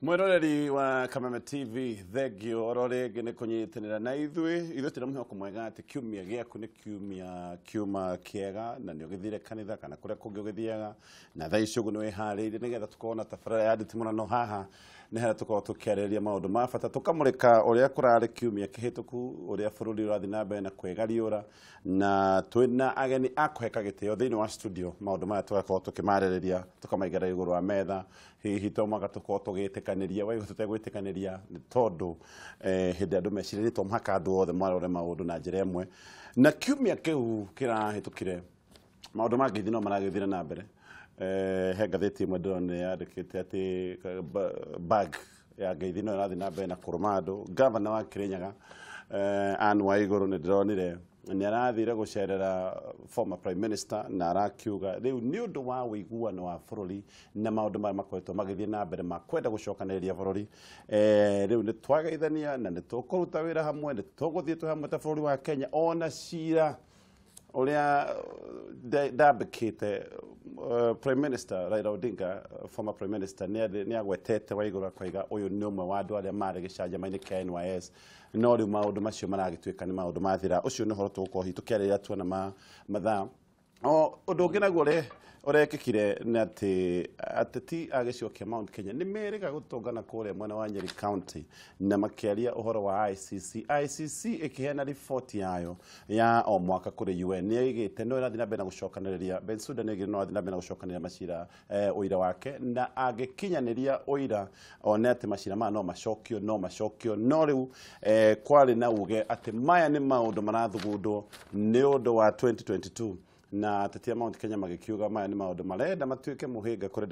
Mwiroreri wa Kameme TV thegio ororege ne kunyitanira na ithuĩ tira muhoko mwega ati kiumia giaku ni kiuma kiega na ni ugithire kanitha kana kuria kungi ugithiaga na thaa icio guo ni wihariirie nigetha tukona tabarĩra ya nditimũrano haha ni hera tukorwo tukiarĩrĩria maũndũ ma bata tukamũrĩka ũrĩa kũrarĩ kiumia kĩhĩtũku ũrĩa bũrũri ũrathiĩ na mbere na kwĩgariũra na twĩna ageni a kũheka gĩtĩo thĩinĩ wa studio maũndũ maya tũgakorwo tũkĩmarĩrĩria tũkamaigĩra igũrũ wa metha hihi tomaga tukorwo tũgĩtĩkanĩria waigua tũtegwĩtĩkanĩria nĩ tondũ hĩndĩ andũ meciria nĩ tomũhaka andũ othe marore maũndũ na njĩra ĩmwe na kiumia kĩu kĩrahĩtũkire maũndũ mangĩthi no maragĩthire na mbere he ngathĩti ĩmwe ndĩrona yandĩkĩte atĩ bag ya ngeithi no ĩrathiĩ na mbere na kũrũma andũ gavana wa Kĩrĩnyaga Anne Waigũrũ nĩ ndĩronire nĩ arathire gũcerera former prime minister na arakiuga rĩu nĩ ũndũ wa ũiguano wa bũrũri na maũndũ marĩa makoretwo magĩthiĩ na mbere ma kwenda gũcokanĩrĩria bũrũri rĩu nĩ twageithania na nĩ tũkũruta wĩra hamwe nĩ tũgũthiĩ twĩ hamwe ta bũrũri wa Kenya ona cira ũrĩa ndambĩkĩte Prime Minister Raila Odinga former Prime Minister nĩ agwetete Waigũrũ akoiga ũyũ nĩ ũmwe wa andũ arĩa marĩ gĩcanjama-inĩ kĩa NYS no rĩu maũndũ macio maragĩtuĩka nĩ maũndũ mathira ũcio nĩ ũhoro tũgũkorwo hihi tũkĩarĩrĩria tuona mathaa ũndũ ũngĩ naguo ũrekĩkire nĩ atĩ ateti a gĩcigo kĩa Mount Kenya nĩ merĩga gũtũngana kũrĩa mwena wa Nyeri County na makĩaria ũhoro wa ICC ĩkĩheana riboti yayo ya o mwaka kũrĩ UN nĩ ĩgĩte no ĩrathiĩ na mbere na gũcokanĩrĩria Bensouda nĩ ĩgĩte no ĩrathiĩ na mbere na gũcokanĩrĩria macira ũira wake na agĩkinyanĩria ũira one atĩ macira maya no macokio no rĩu kwarĩ na uge atĩ maya nĩ maũndũ marathugundwo nĩ ũndũ wa 2022 na ateti a Mount Kenya magĩkiuga maya nĩ maũndũ marenda matuĩke mũhĩnga kũrĩ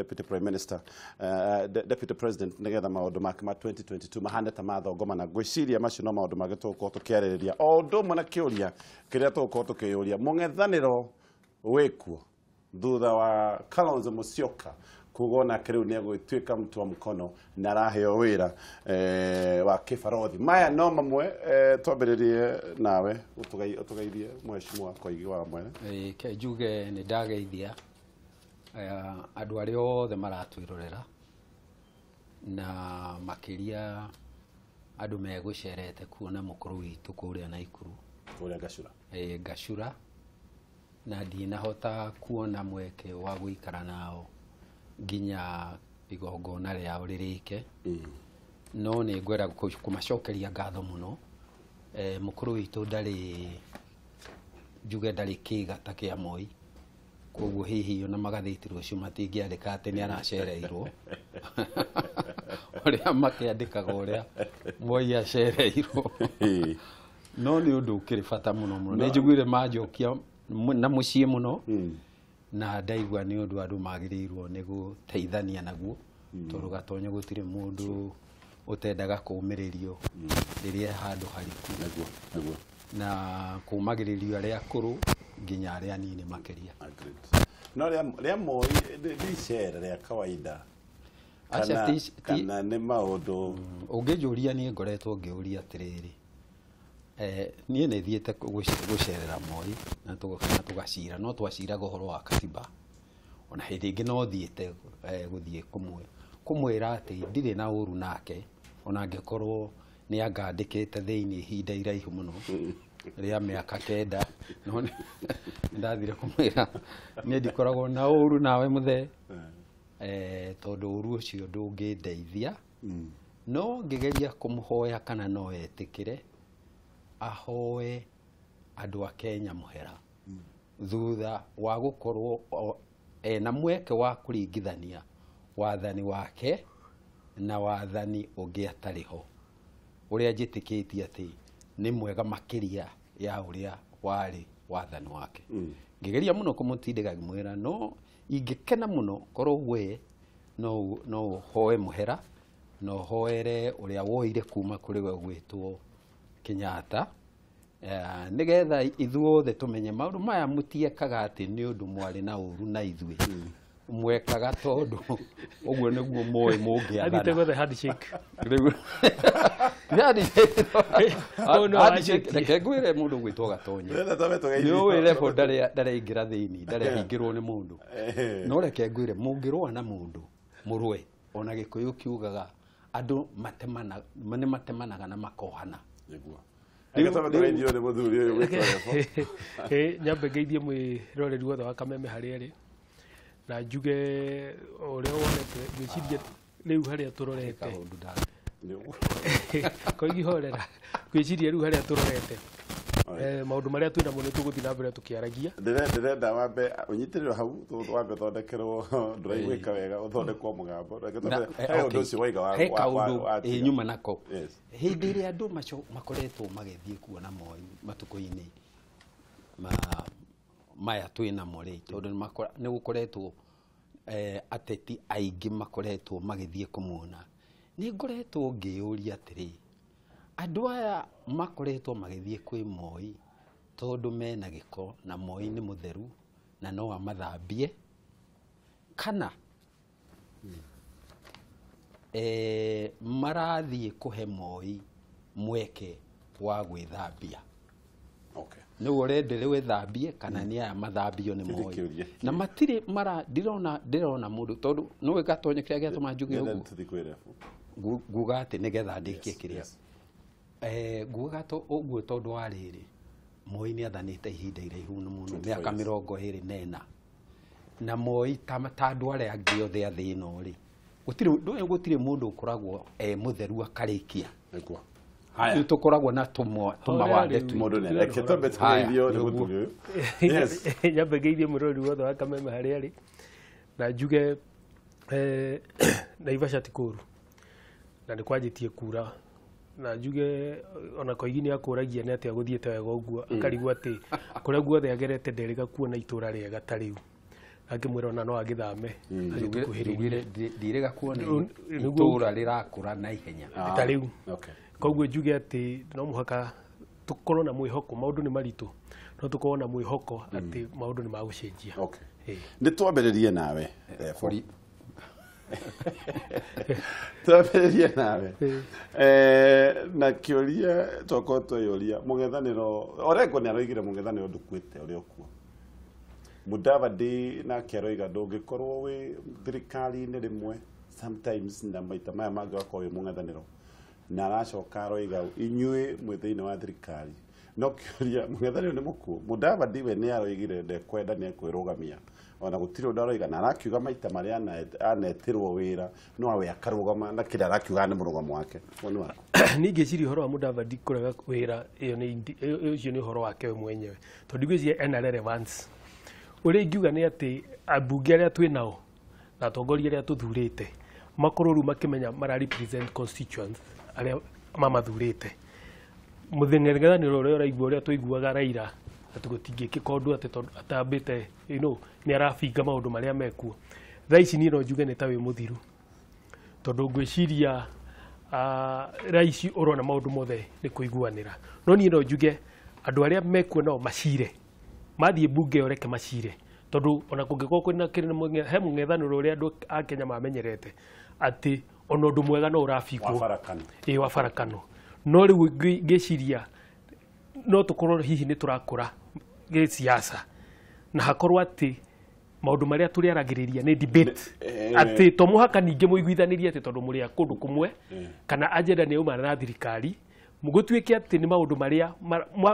deputy president nĩgetha maũndũ make ma 2022 mahane ta mathongoma na ngwĩciria macio no maũndũ mangĩ tũgũkorwo tũkĩarĩrĩria o ũndũ ũmwe na kĩũria kĩrĩa tũgũkorwo tũkĩyũria mũng'ethanĩro wĩkuo thutha wa Kalonzo Musyoka kuga onake rĩu nĩ egũgĩtuĩka mũtua mũkono na araheo wĩra wa kĩbarothi maya no mamwe twambĩrĩrie nawe ũtũgeithie mheshimiwa Koigi wa mwene ke njuge nĩ ndageithia andũ arĩa othe maratwĩrorera na makĩria andũ megũcerete kuona mũkũrũ witũ kũrĩa Naikuru kũrĩa Gacura na ndinahota kuona mweke wa gũikara nao nginya igongona rĩao rĩrĩke no nĩ ngwenda kũmacokeria ngatho mũno mũkũrũ witũ ndarĩ kĩgata kĩa Moi koguo hihi ona magathĩti rũciũ matingĩandĩka atĩ nĩ aracereirwo ũrĩa makĩandĩkaga ũrĩa Moi acereirwo no nĩ ũndũ ũkĩrĩ bata mũno nĩ njiguire manjokia na mũciĩ mũno na ndaigua nĩ ũndũ andũ magĩrĩirwo nĩ gũteithania naguo tondũ gatonya gũtirĩ mũndũ ũtendaga kũũmĩrĩrio rĩrĩa handũ hariku na kũũmagĩrĩrio arĩa akũrũ nginya arĩa anini makĩria no rĩa Moi ndicera rĩa kawaida kana nĩ maũndũ ũngĩnjũria niĩ ngoretwo ngĩũria atĩrĩrĩ niĩ nĩ thiĩte gũcerera Moi na tũgacira no twaciraga ũhoro wa katiba ona hĩndĩ ĩngĩ no thiĩte gũthiĩ kũmwĩra atĩ ndirĩ na ũru nake ona angĩkorwo nĩ angandĩkĩte thĩinĩ ihinda iraihu mũno rĩa mĩaka 9 no ndathire kũmwĩra niĩ ndikoragwo na ũru nawe mũthee tondũ ũru ũcio ndũngĩndeithia no ngĩgeria kũmũhoya kana no etĩkĩre ahoe andũ a Kenya mũhera thutha wa gũkorwo na mweke wa kũringithania wathani wake na wathani ũngĩ atarĩ ho ũrĩa njĩtĩkĩtie atĩ nĩ mwega makĩria ya ũrĩa warĩ wathani wake ngĩgeria mũno kũmũtindĩka ngĩmwĩra no ingĩkena mũno korwo we no hoe mũhera no hoere ũrĩa woire kuma kũrĩ we gwĩtwo Kenyatta nĩgetha ithuothe tũmenye maũndũ maya mũtiekaga atĩ nĩ ũndũ mwarĩ na ũru na ithuĩ mwekaga tondũ ũguo nĩguo moĩ mũngĩathana athite gothe handshake reke ngwĩre mũndũ gwĩtwo Gatonye nĩ ũĩ level ndareingĩra thĩinĩ ndarehingĩrwo nĩ mũndũ no reke ngwĩre mũngĩrũa na mũndũ mũrũe ona Gĩkũyũ kiugaga andũ matemanaga na makohana. Nyambe ngeithie mwĩroreri wothe wa Kameme harĩa arĩ na njuge ũrĩa wonete ngwĩciria rĩu harĩa tũrorete koigihorera ngwĩciria rĩu harĩa tũrorete maũndũ marĩa twĩna mo nĩ tũgũthiĩ na mbere tũkĩaragia. Ndĩrenda wambe ũnyitĩrĩrwo hau wambe thondekerwo ndũraigwĩka wega ũthondekwo mũgambo he ũndũ ũcio waiga he kaũndũ nyuma nako hĩndĩ ĩrĩa andũ makoretwo magĩthiĩ kuona Moi matukũ-inĩ maya twĩnamo rĩ tondũ nĩ gũkoretwo ateti aingĩ makoretwo magĩthiĩ kũmuona. Nĩ ngoretwo ngĩũria atĩrĩ andũ aya makoretwo magĩthiĩ kwĩ Moi tondũ mena gĩko na Moi nĩ mũtheru na no amathambie kana marathiĩ kũhe Moi mweke wa gwĩthambia. Nĩ ũrende wĩthambie kana nĩ aya mathambio nĩ Moi na matirĩ ndĩrona mũndũ tondũ nĩ gatonya kĩrĩa gĩatũma njuge ũguo nguga atĩ nĩgetha ndĩkie kĩrĩa nguga ũguo tondũ wa rĩrĩ Moi nĩ athanĩte ihinda iraihu mũno mĩaka 24 na Moi ta andũ arĩa angĩ othe a thĩ ĩno rĩ gũtirĩ mũndũ ũkoragwo mũtheru akarĩkia. Nĩ tũkoragwo na tũmawathe mũndũ nĩ reke twambe tũgeithio nĩ gũtuge. Nyambe ngeithie mũrori wothe wa Kameme harĩa arĩ na njuge Naivasha ti kũũru na nĩ kwanjĩtie kuura na njuge ona Koigi nĩ akũragia nĩ atĩa gũthiĩte wega ũguo akarigwo atĩ kũrĩa guothe agerete nderĩga kuona itũra rĩega ta rĩu akĩmwĩra ona no agĩthame ndirĩga kuona itũra rĩrakũra na ihenya ta rĩu. Koguo njuge atĩ no mũhaka tũkorwo na mwĩhoko maũndũ nĩ maritũ no tũkorwo na mwĩhoko atĩ maũndũ nĩ magũcenjia. Nĩ twambĩrĩrie nawe twambĩrĩrie nawe na kĩũria twakorwo twĩyũria mũng'ethanĩro Orengo nĩ aroigire mũng'ethanĩro ndũkuĩte ũrĩa ũkuo. Mudavadi nake aroiga ndũngĩkorwo wĩ thirikari-inĩ rĩmwe sometimes na maita maya mangĩ wakorwo wĩ mũng'ethanĩro na aracoka aroiga inyuĩ mwĩ thĩinĩ wa thirikari no kĩũria mũng'ethanĩro nĩ mũkuo. Mudavadi we nĩ aroigire ndekwenda nĩ ekwĩrũgamia ona gũtirĩ ũndũ aroiga na arakiuga maita marĩa anetirwo wĩra no awe akarũgama na kĩrĩa arakiuga nĩ mũrũgamo wake. Niĩ ngĩciria ũhoro wa Mudavadi kũrega wĩra ũcio nĩ ũhoro wake we mwenyewe tondũ ngwĩciria ena relevance. Ũrĩa ingiuga nĩ atĩ ambunge arĩa twĩ nao na atongoria arĩa tũthurĩte makorwo rĩu makĩmenya mara represent constituents arĩa mamathurĩte. Mũtheng'ethanĩro ũrĩa ũraigua ũrĩa tũiguaga Raila atĩ gũtingĩkĩka ũndũ atĩ atambĩte nĩ arabinga maũndũ marĩa mekuo. Thaa ici niĩ no njuge nĩ ta wĩ mũthiru tondũ ngwĩciria raici ũrona maũndũ mothe nĩ kũiguanĩra no niĩ no njuge andũ arĩa mekuo nao macire mathiĩ mbunge yoreke macire tondũ ona kũngĩkorwo kwĩna he mũng'ethanĩro ũrĩa andũ a Kenya mamenyerete atĩ ona ũndũ mwega no ũrabingwo wa farakano no rĩu ngĩciria no tũkorwo hihi nĩ tũrakũra gĩsiasa na hakorwo atĩ maũndũ marĩa tũrĩaragĩrĩria nĩ debate atĩ to mũhaka ningĩ mũiguithanĩrie atĩ tondũ mũrĩ kũndũ kũmwe kana agenda nĩ uma na thirikari mũgũtuĩke atĩ nĩ maũndũ marĩa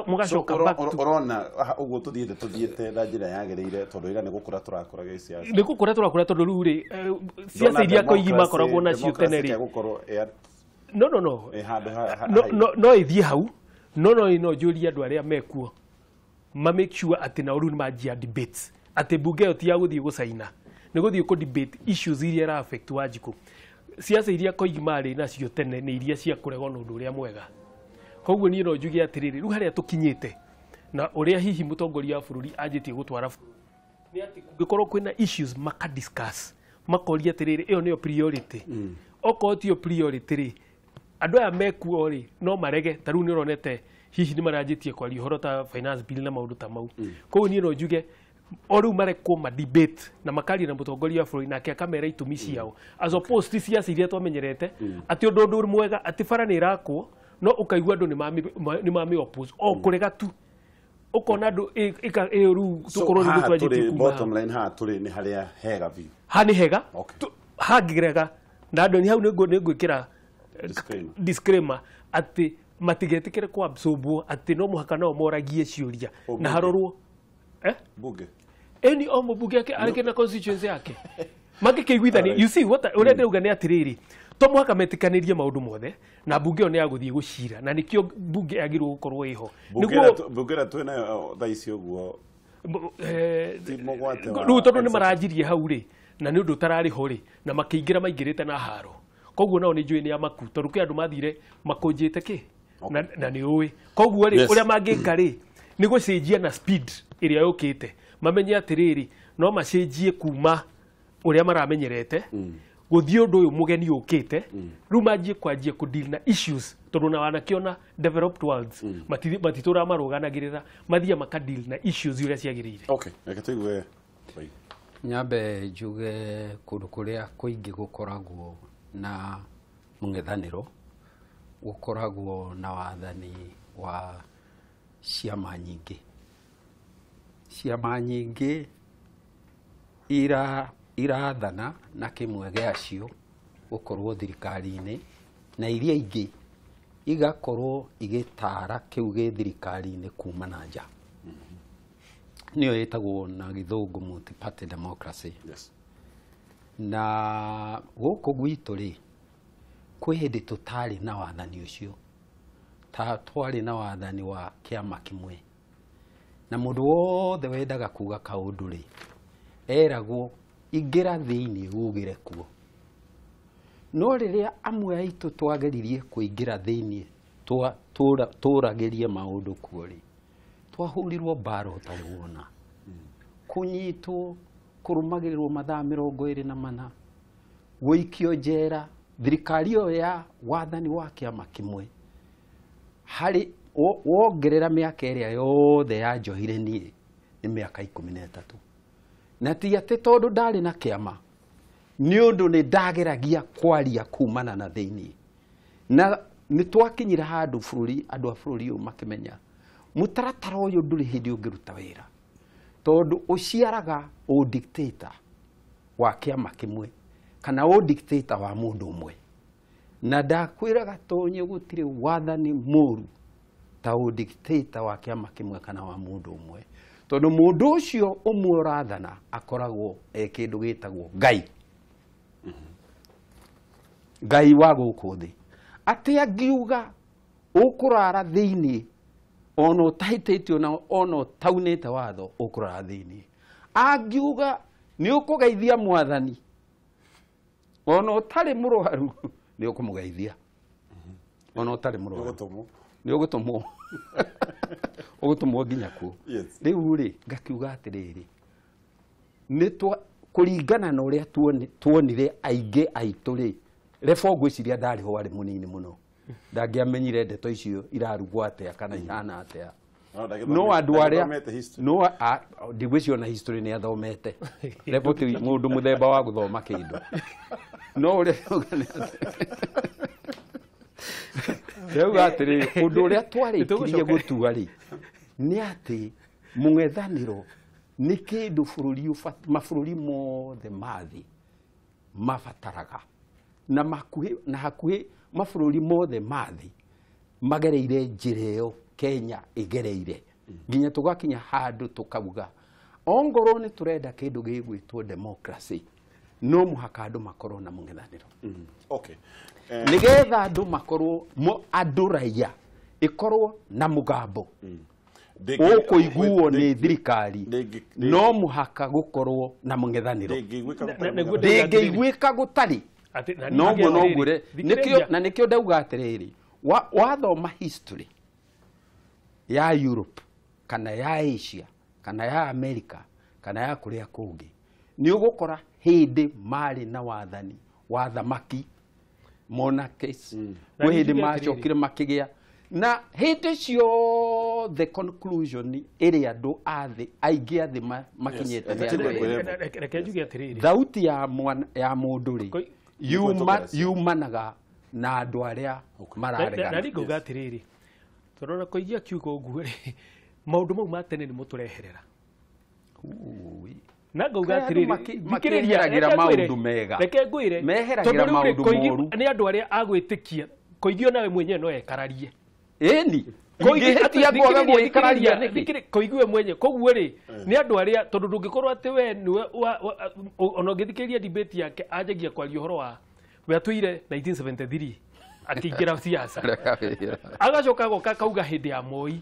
mũgacoka back to ũrona ũguo tũthiĩte na njĩra yagĩrĩire tondũ ĩga nĩ gũkũra tũrakũra gĩsiasa. Nĩ gũkũra tũrakũra tondũ rĩu rĩ siasa iria Koigi makoragwo nacio tene rĩ no ĩthiĩ hau no njũrie andũ arĩa mekuo ma make sure atĩ nao rĩu nĩ manjia debates atĩ mbunge ĩyo ti ya gũthiĩ gũcaina nĩ gũthiĩ kũ debate issues iria ira affect Wanjiku. Siasa iria Koigi marĩ nacio tene nĩ iria cia kũregwo na ũndũ ũrĩa mwega. Koguo niĩ no njuge atĩrĩrĩ rĩu harĩa tũkinyĩte na ũrĩa hihi mũtongoria wa bũrũri anjĩtie gũtwara nĩ atĩ kũngĩkorwo kwĩna issues maka discuss makoria atĩrĩrĩ ĩyo nĩyo priority okorwo tiyo priority rĩ andũ aya mekuo rĩ no marege ta rĩu nĩ ũronete hihi nĩ maranjĩtie kwaria ũhoro ta finance bill na maũndũ ta mau. Koguo niĩ no njuge o rĩu marekwo ma debate na makaria na mũtongoria wa bũrũri nake akamera itũmi ciao as opposed to siasa iria twamenyerete atĩ ũndũ mwega atĩ bara nĩ irakwo no ũkaigua andũ nĩ mami oppose o kũrega tu ũkona andũ rĩu tũkorwo nĩ twanjĩtie kuma bottom line ha tũrĩ nĩ harĩa hega biũ ha nĩ hega hangĩrega na andũ nĩ hau nĩ ngwĩkĩra disclaimer atĩ matigetikire kwa absorbo atĩ no mũhaka nao moragie ciũria na harorwo bunge any o mũbunge yake arĩ na constituency yake mangĩkĩiguithania you see what ũrĩa ndĩrauga nĩ atĩrĩrĩ to mũhaka metĩkanĩrie maũndũ mothe na bunge ĩyo nĩ ya gũthiĩ gũcira na nĩkĩo bunge yagĩrĩirwo gũkorwo ĩho bunge ĩrĩa twĩnayo thaa ici ũguo rĩu tondũ nĩ maranjirie hau rĩ na nĩ ũndũ ũtararĩ ho rĩ na makĩingĩra maingĩrĩte na haro koguo nao nĩ njũĩ nĩ amaku tondũ kwĩ andũ mathire makũnjĩte kĩ na nĩ ũĩ koguo rĩ ũrĩa mangĩka rĩ nĩ gũcenjia na speed ĩrĩa yũkĩte mamenye atĩrĩrĩ no macenjie kuma ũrĩa maramenyerete gũthiĩ ũndũ ũyũ mũgeni ũkĩte rĩu manjie kwanjia kũdeal na issues tondũ na wanakĩona developed worlds matitũra marũganagĩrĩra mathiĩ makadeal na issues iria ciagĩrĩire. Okay, reke tũigue nyambe njuge kũndũ kũrĩa kũingĩ gũkoragwo na mũng'ethanĩro gũkoragwo na wathani wa ciama nyingĩ. Ciama nyingĩ irathana na kĩmwe gĩacio gũkorwo thirikari-inĩ na iria ingĩ igakorwo igĩtara kĩu gĩ thirikari-inĩ kuma na nja. Nĩyo ĩtagwo na gĩthũngũ multi-party democracy. Na gũkũ gwitũ rĩ kwĩ hĩndĩ tũtarĩ na wathani ũcio, twarĩ na wathani wa kĩama kĩmwe na mũndũ wothe wendaga kuga kaũndũ rĩ eragwo ingĩra thĩinĩ ugĩre kuo. No rĩrĩa amwe aitũ twageririe kũingĩra thĩinĩ tũragĩrie maũndũ kuo rĩ twahũrirwo mbara ũtarĩ wona, kũnyitwo, kũrũmagĩrĩrwo mathaa 24, gũikio njera. Thirikari ĩyo ya wathani wa kĩama kĩmwe harĩ wongerera mĩaka ĩrĩa yothe yanjohire niĩ nĩ mĩaka 13 na ti atĩ tondũ ndarĩ na kĩama nĩ ũndũ nĩ ndageragia kwaria kumana na thĩinĩ na nĩ twakinyire handũ bũrũri andũ a bũrũri ũyũ makĩmenya mũtaratara ũyũ ndũrĩ hĩndĩ ũngĩruta wĩra tondũ ũciaraga dictator wa kĩama kĩmwe kana dictator wa mũndũ ũmwe na ndakwĩraga tonye gũtirĩ wathani mũru ta dictator wa kĩama kĩmwe kana wa mũndũ ũmwe tondũ mũndũ ũcio ũmwe ũrathana akoragwo kĩndũ gĩtagwo Ngai. Ngai wa gũkũ thĩ atĩ angiuga ũkũrara thĩinĩ ona ũtahĩtĩtio na ona ũtaunĩte watho ũkũrara thĩinĩ, angiuga nĩ ũkũgeithia mwathani ona ũtarĩ mũrwaru nĩ ũkũmũgeithia ona ũtarĩ mũrwaru nĩ ũgũtũmwo ũgũtũmwo nginya kuo. Rĩu rĩ ngakiuga atĩrĩrĩ nĩ kũringana na ũrĩa tuonire aingĩ aitũ rĩ rebo ngwĩciria ndarĩ ho arĩ mũnini mũno ndangĩamenyire ndeto icio irarugwo atĩa kana ihana atĩa. No andũ arĩa no ndigwĩcio na history nĩ athomete rebo ti mũndũ mũthemba wa gũthoma kĩndũ no ũrĩa rĩu atĩrĩ ũndũ ũrĩa twarĩkirie gũtua rĩ nĩ atĩ mũng'ethanĩro nĩ kĩndũ mabũrũri mothe mathĩ mabataraga na hakuhĩ mabũrũri mothe mathĩ magereire njĩra ĩyo Kenya ĩgereire nginya tũgakinya handũ tũkauga ongorwo nĩ tũrenda kĩndũ gĩgwĩtwo democracy no mũhaka andũ makorwo na mũng'ethanĩro. Okay. Nĩgetha andũ makorwo andũ raiya ĩkorwo na mũgambo ũkũiguo nĩ thirikari no mũhaka gũkorwo na mũng'ethanĩro. Ndĩngĩiguĩka gũtarĩ noguo nogure na nĩkĩo ndauga atĩrĩrĩ wathoma history ya Europe kana ya Asia kana ya America kana ya kũrĩa kũngĩ nĩ ũgũkora hĩndĩ marĩ na wathani wa thamaki monarchies kwĩ hĩndĩ macokire makĩgĩa na hĩndĩ ciothe conclusion ĩrĩa andũ athĩ aingĩ athĩ makinyĩte reke njuge atĩrĩrĩ thauti ya mũndũ rĩ yumanaga na andũ arĩa mararegana. Na ngauga atĩrĩrĩ tondũ na kũigia kiugo ũguo rĩ maũndũ mau ma tene nĩ mũtũreherera na ngauga atiriri makĩgeragĩra maũndũ mega reke ngwire meheragĩra maũndũ moru nĩ andũ arĩa agwĩtĩkia koigio nawe mwenyewe no ekararie ĩni ingĩhĩtia kwaga gwĩkararia nĩkĩ koigue mwenyewe koguo rĩ nĩ andũ arĩa tondũ ndũngĩkorwo atĩ we niwe ona ũngĩthikĩrĩria debate yake anjagia kwaria ũhoro wa we atũire 1973 akĩingĩra siasa agacoka goka kauga hĩndĩ ya Moi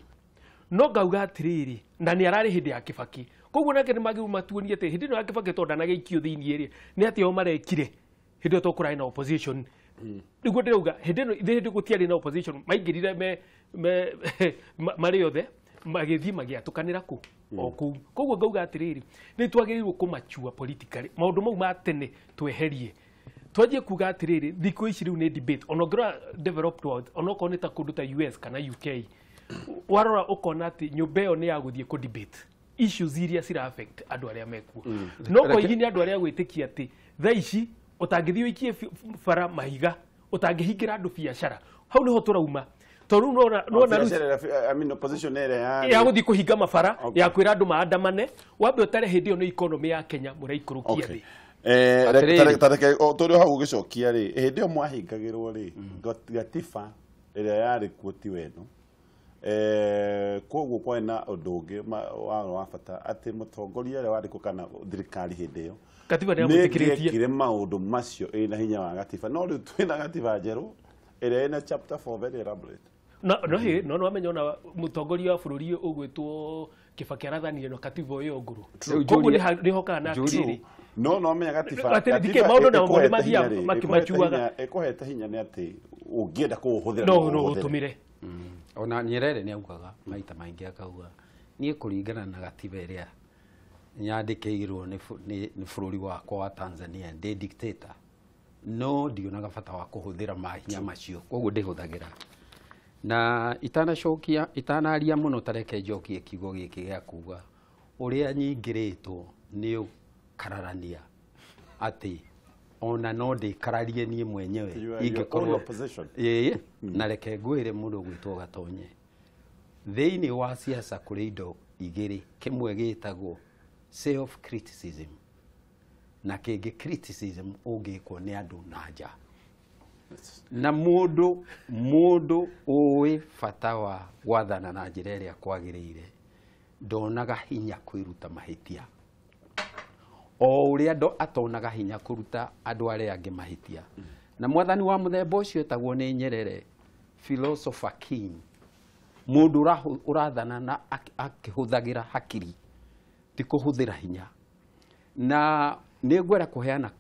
no ngauga atiriri na nĩ ararĩ hĩndĩ ya Kibaki koguo nake nĩ magiu matuonie atĩ hĩndĩ ĩno ya Kibaki tondũ ndanagĩikio thĩinĩ rĩ nĩ atĩ o marekire hĩndĩ ĩyo tũkũrarĩ na opposition niguo ndĩrauga hĩndĩ ĩno hĩndĩ gũtiarĩ na opposition maingĩrire marĩ othe magĩthiĩ magĩatũkanĩra kũ o kũu koguo ngauga atiriri nĩ twagĩrĩirwo kũmachua politically maũndũ mau ma tene tweherie twanjie kuga atiriri thikũ ici rĩu nĩ debate ona ngora developed world ona okorwo nĩ ta kũndũ ta US kana UK warora ukona ati nyumba ĩyo nĩ ya gũthiĩ ku debate issues iria cira affect andũ arĩa mekuo no koigi nĩ andũ arĩa gwĩtĩkia ati thaa ici utangĩthiĩ ũikie bara mahiga utangĩhingĩra andũ biacara hau niho tũrauma tondũ no opposition area ya gũthiĩ kũhinga mabara ya kwĩra andũ maandamane wambe ũtare hĩndĩ ĩyo nĩ economy ya Kenya mũraikũrũkia thĩ tareke tũrĩ hau ũgĩcokia rĩ hĩndĩ ĩyo mwahingagĩrwo rĩ gatiba ĩrĩa yarĩ kuo ti weno koguo kwĩ na ũndũ ũngĩ wa bata atĩ mũtongoria ũrĩa warĩ kuo kana thirikari hĩndĩ ĩyo katiba nĩ mũtikĩrĩtie maũndũ macio ĩna hinya wa gatiba no rĩu twĩna gatiba njerũ ĩrĩa ĩna chapter 4 very elaborate no wamenya ona mũtongoria wa bũrũri ũgwĩtwo Kibaki arathanire no katiba ĩyo ngũrũ koguo nĩ hokaga na atĩrĩrĩ no menya gatiba maũndũ na maũndũ mathiaga makimachuaga ĩkũhete hinya nĩ atĩ ũngĩenda kũũhũthĩra no ũtũmire ona Nyerere nĩ augaga maita maingĩ akauga niĩ kũringana na gatiba ĩrĩa nyandĩkĩirwo nĩ bũrũri wakwa wa Tanzania ndĩ dictator no ndionaga bata wa kũhũthĩra mahinya macio koguo ndĩhũthagĩra na itanaria mũno tareke njokie kiugo gĩkĩ gĩa kuga ũrĩa nyingĩrĩtwo nĩ ũkararania atĩ ona no ndĩkararie niĩ mwenyewe ingĩkorwo na reke ngwĩre mũndũ gwĩtwo Gatonye thĩinĩ wa siasa kũrĩ indo igĩrĩ kĩmwe gĩtagwo self criticism na kĩngĩ criticism ũngĩkwo nĩ andũ na nja na mũndũ ũĩ bata wa gwathana na njĩra ĩrĩa kwagĩrĩire ndonaga hinya kwĩruta mahĩtia o ũrĩa andũ atonaga hinya kũruta andũ arĩa angĩ mahĩtia na mwathani wa mũthemba ũcio etagwo nĩ Nyerere philosopher king mũndũ ũrathana na akĩhũthagĩra hakiri ti kũhũthĩra hinya na nĩ ngwenda kũheana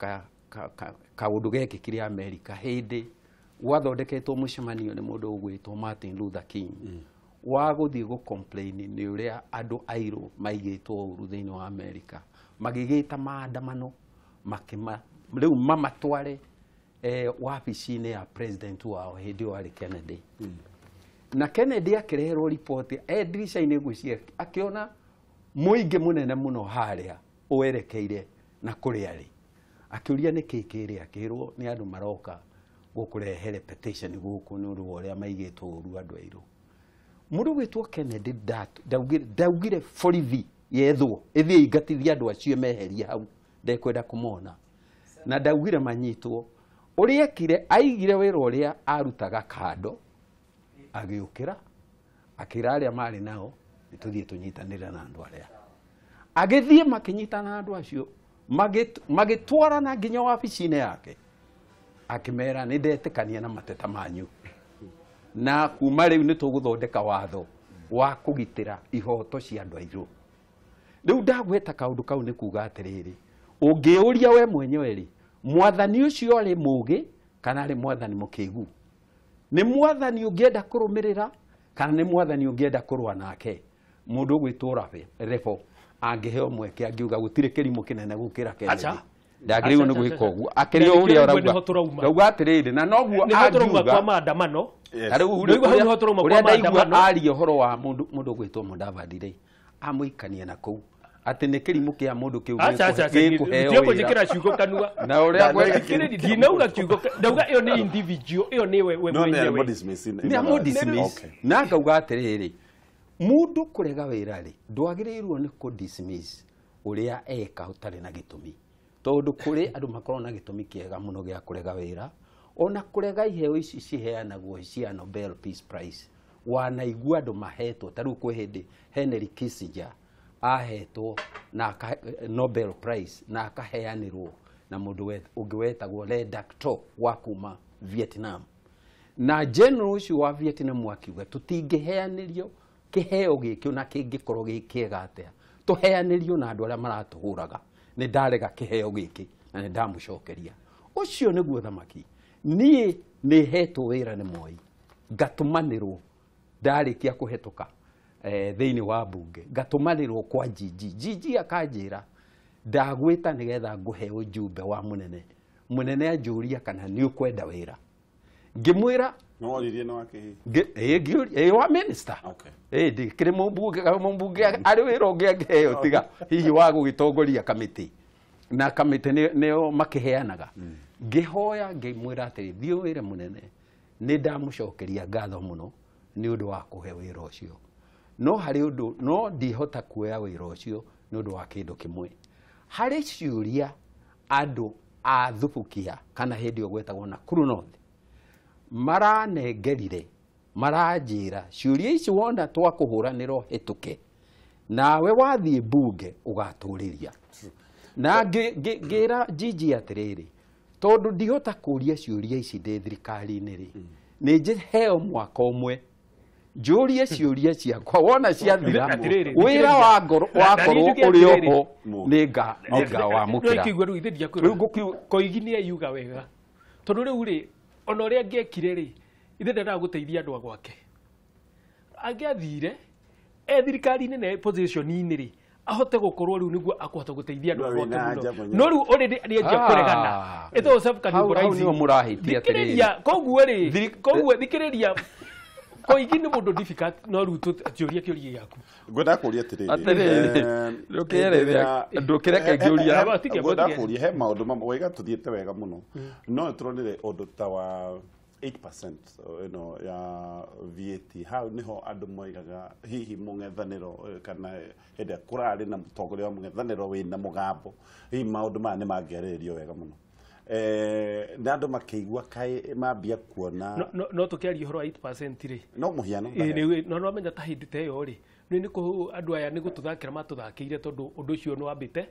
kaũndũ geke kĩrĩ Amerika hĩndĩ gwathondeketwo mũcemanio nĩ mũndũ ũgwĩtwo Martin Luther King wa gũthiĩ gũcomplain nĩ ũrĩa andũ airũ maigĩtwo ũru thĩinĩ wa Amerika magĩgĩta maandamano rĩu mamatware wabici-inĩ ya president wao hĩndĩ ĩyo arĩ Kennedy na Kennedy akĩreherwo riboti ndirica-inĩ gwĩcia akĩona mũingĩ mũnene mũno harĩa ũerekeire na kũrĩa arĩ akĩũria nĩkĩ kĩrĩ akĩrwo nĩ andũ maroka gũkũrehere petition gũkũ nĩ ũndũ wa ũrĩa maigĩtwo ũru andũ airũ mũndũ gwĩtwo Kennedy ndaugire borithi yethwo ĩthiĩ ingatithia andũ acio meheria hau ndekwenda kũmona na ndaugire manyitwo ũrĩa ekire aigire wĩra ũrĩa arutaga kando agĩũkĩra akĩra arĩa marĩ nao nĩtũthiĩ tũnyitanĩre na andũ arĩa agĩthiĩ makĩnyitana na andũ acio magĩtwarana nginya wabici-inĩ yake akĩmera nĩ ndetĩkania na mateta manyu na kuma rĩu nĩ tũgũthondeka watho wa kũgitĩra ihoto cia andũ airũ rĩu ndagweta kaũndũ kau nĩ kuga atĩrĩrĩ ũngĩũria we mwenyewe rĩ mwathani ũcio arĩ mũũgĩ kana arĩ mwathani mũkĩgu nĩ mwathani ũngĩenda kũrũmĩrĩra kana nĩ mwathani ũngĩenda kũrũa nake mũndũ gwĩtũra rebo angĩheo mweke angiuga gũtirĩ kĩrimũ kĩnene gũkĩra Kennedy ndagĩrĩirwo nĩ gwĩka ũguo akĩrĩo ũrĩa ũrauga atĩrĩrĩ na noguo angiuga kwa maandamano ũrĩa ndaigua aria ũhoro wa mũndũ gwĩtwo Mudavadi rĩ amũikania na kũu atĩ nĩ kĩrimũ kĩa mũndũ kĩu gĩkũheo wĩra ciugo kanua na ũrĩa ndinauga kiugo ndauga ĩyo nĩ individual ĩyo nĩ we mwenyewe nĩ amũdismiss na ngauga atĩrĩrĩ mũndũ kũrega wĩra rĩ ndwagĩrĩirwo nĩ kũ dismiss uria eka utari na gitumi tondu kuri andu makorwo na gitumi kiega muno gia kurega wira ona kurega iheo ici ciheanagwo cia Nobel Peace Prize wanaigua andu mahetwo taru kwi hindi Henry Kissinger ahetwo na Nobel Prize na akaheanirwo na mundu ungi wetagwo Le Duc Tho wa kuma Vietnam na general ucio wa Vietnam akiuga tutingiheanirio kiheo giki na kingikorwo gikiega atia tuheanirio na andu aria maratuhuraga ni ndarega kiheo giki na ni ndamucokeria ucio niguo thamaki nie ni hetwo wira ni Moi ngatumanirwo ndarikia kuhetuka thiini wa bunge ngatumanirwo kwa Gigi akanjira ndagwita nigetha nguhe ujumbe wa munene anjuria kana ni ukwenda wira ngimwira no waririe no wake wa minister ndikire mumbunge ari wira ungeheo tiga hihi wa gugitongoria kamiti na kamiti nio makiheanaga ngihoya ngimwira ati thio wire munene ni ndamucokeria ngatho muno ni undu wa kuhe wira ucio no hari undu no ndihota kuoya wira ucio ni undu wa kindu kimwe hari ciuria andu a thubukia kana hindi ogwetagwo na Kurunothe maranengerire maranjira ciuria ici wona twakuhuraniro hituke nawe wathie bunge ugaturiria na ngira Gigi atiriri tondu ndihota kuria ciuria ici ndi thirikari-ini ri ni heo mwaka umwe njurie ciuria ciakwa wona ciathira wira wa ngoro wakorwo uri oho ninga wamukira riu Koigi ni ayuga wega tondu riu ri ona uria ngekire ri ithe ndenda guteithia andu gwake angiathire thirikari-ini na position-ini ri ahote gukorwo riu niguo akuhota guteithia andu gwake muno no riu already ni enja kuregana ito self categorize ni murahitia atiriri koguo ri koguo thikiriria Koigi ni mundu difficult no riu turia kiuria yaku ngwenda kuria atiriri ndukirethia ndukireke ngiuria ngwenda kuria he maundu mamwe wega tuthiete wega muno no turonire undu ta wa 8% ya VAT how niho andu moigaga hihi mungethaniro kana hende kurari na mutongoria wa mungethaniro wina mugambo hihi maundu ma ni mangiaririo wega muno na andu makiigua kai mambia kuona no tukiaria horo 8% ri no muhiano no no menya ta hindi teyo ri ni ku andu aya ni gututhakira matuthakiire tondu undu ucio no wambite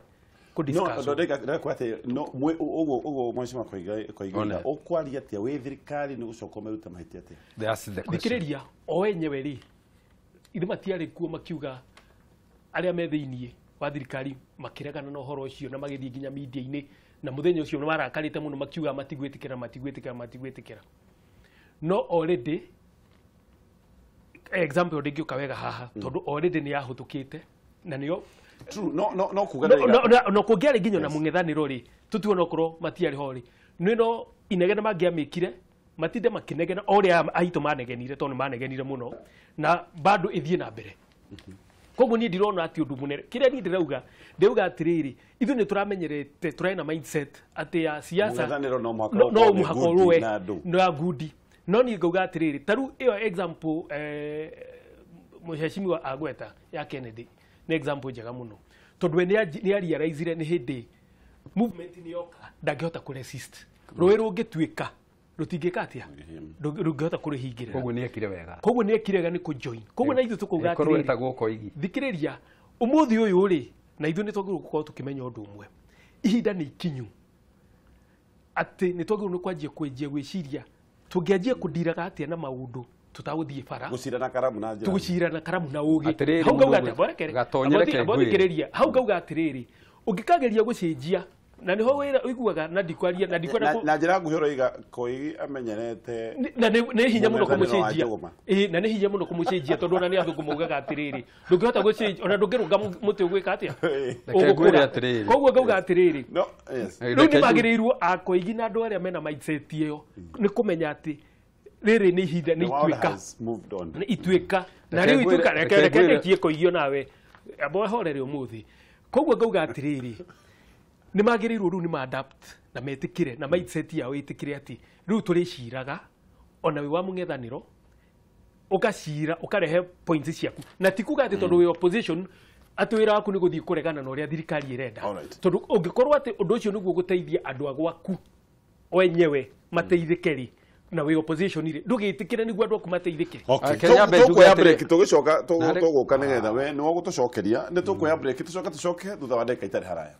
kudiscuss no ndega kwate no ugo mwashima koiga okwaria atia we thirikari ni gucoka meruta mahiti atia that's the question thikiriria o wenyewe ri ithe matiari kuo makiuga aria me thiini wa thirikari makiregana na horo ucio na magithii nginya media-ini na muthenya ucio marakarite muno makiuga matigwitikira no already example ndingiuka wega haha tondu already ni yahutukite na niyo true no kuga no kungiari nginya na mungethaniro ri tutuona okoro matiari hori no inegena mangiamikire matinde makinegena oria aito manegenire tondu manegenire muno na bado ithie na mbere koguo ni ndirona ati undu munene kiria ni ndirauga atiriri ithu ni turamenyerete turena mindset ati ya siasa no muhakorwe no ya gudi no ni ngauga atiriri taru iyo example muheshimiwa agweta ya Kennedy ni example njega muno tondu ni realize ni hindi movement ni yoka ndangihota ku resist roi rungituika rutingika atia rungihota kurihingira koguo ni ekire wega ni ku join koguo na ithu tukuga atiriri korweta guko igi thikiriria umuthi uyu ri na ithu ni twagirwo gukorwo tukimenya undu umwe ihinda ni ikinyu ati ni twagirwo ni kwanjia kwenjia gwiciria tungianjia kudiraga atia na maundu tutaguthie bara gucirana karamu na njira tugucirana karamu na ugi hau gauga gatonyereke hau gauga atiriri ungikageria gucenjia na niho wira uiguaga na ndikwaria na njira nguhiro iga Koigi amenyerete na ne hinya muno kumucenjia na ne hinya muno kumucenjia tondu na ni athungu mugaga atiriri ndungihota gucenjia ona ndungirunga muti ugwika atia ugukura atiriri koguo gauga atiriri no yes riu ni magirirwo a Koigi na andu aria mena mindset iyo ni kumenya ati riri ni ihinda ni ituika na riu ituika reke kie Koigio nawe abo horere umuthi koguo gauga atiriri ni magirirwo riu ni ma adapt na metikire na mindset yao itikire ati riu turiciraga ona wi wa mungethaniro ukacira ukarehe points ciaku na tikuga ati tondu wi opposition atĩ wĩra waku nĩ gũthiĩ kũregana na ũrĩa thirikari ĩrenda Alright. tondũ ũngĩkorwo atĩ ũndũ ũcio nĩguo gũteithia andũ a gwaku wenyewe mateithĩke rĩ na wĩ opposition rĩ ndũgĩtĩkĩre nĩguo andũ aku mateithĩke. Okay, Kenya Mbe tũkuoya njuge break atĩrĩ- tũgĩcoka tũgũka nĩgetha we nĩ wagũtũcokeria nĩ tũkuoya break tũcoke thutha wa ndagĩka itarĩ haraya.